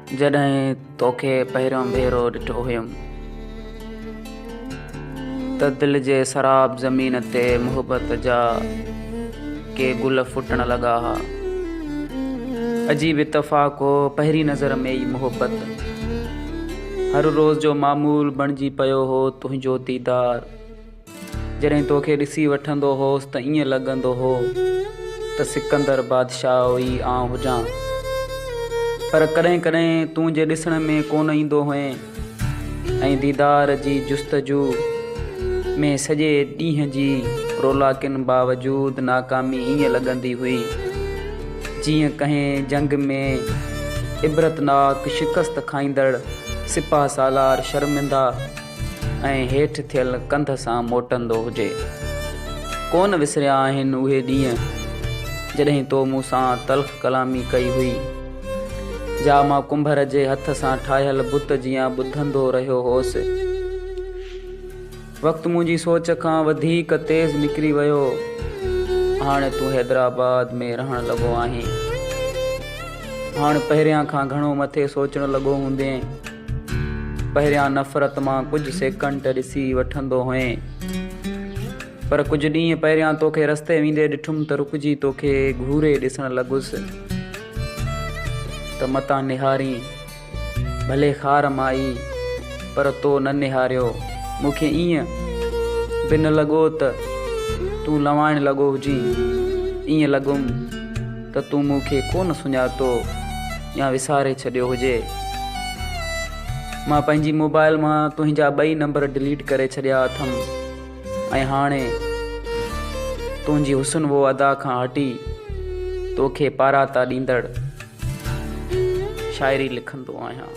जॾहिं तोखे पहिरियों भेरो ॾिठो हुयुमि त दिलि जे सराब ज़मीन ते मुहबत जा के गुल फुटण लॻा हा। अजीब इतफ़ाक़ो पहिरीं नज़र में ई मुहबत हर रोज़ जो मामूल बणिजी पियो हो तुंहिंजो दीदार। जॾहिं तोखे ॾिसी वठंदो होसि त ईअं लॻंदो हो त सिकंदर बादशाह हुई आउं हुजां। पर कॾहिं कॾहिं तूं जे ॾिसण में कोन ईंदो हुएं ऐं दीदार जी जुस्तजू में सॼे ॾींहं जी रोलाकिन बावजूद नाकामी ईअं लॻंदी हुई जीअं कंहिं जंग में इबरतनाक शिकस्त खाईंदड़ सिपाह सालार शर्मिंदा ऐं हेठि थियल कंध सां मोटंदो हुजे। कोन विसरिया आहिनि उहे ॾींहं जॾहिं तो मूंसां तल्ख़ कलामी कई हुई, जा मां कुंभर जे हथ सां ठाहियल बुत जियां ॿुधंदो रहियो होसि। वक़्तु मुंहिंजी सोच खां वधीक तेज़ निकिरी वियो। हाणे तूं हैदराबाद में रहण लॻो आहीं। हाणे पहिरियां खां घणो मथे सोचण लॻो हूंदे। पहिरियां नफ़रत मां कुझु सेकंड ॾिसी वठंदो हुएं, पर कुझु ॾींहं पहिरियां तोखे रस्ते वेंदे ॾिठुमि त रुकिजी तोखे घूरे ॾिसण लॻुसि त मतां निहारी भले खार माई पर तो न निहारियो। मूंखे ईअं बि न लॻो त तूं लवाइण लॻो हुजी। ईअं लॻुमि त तूं मूंखे कोन सुञातो या विसारे छॾियो हुजे। मां पंहिंजी मोबाइल मां तुंहिंजा 2 नंबर डिलीट करे छॾिया अथमि ऐं हाणे तुंहिंजी हुस्न वो अदा खां हटी तोखे पाराता ॾींदड़ शाइरी लिखंदो आहियां।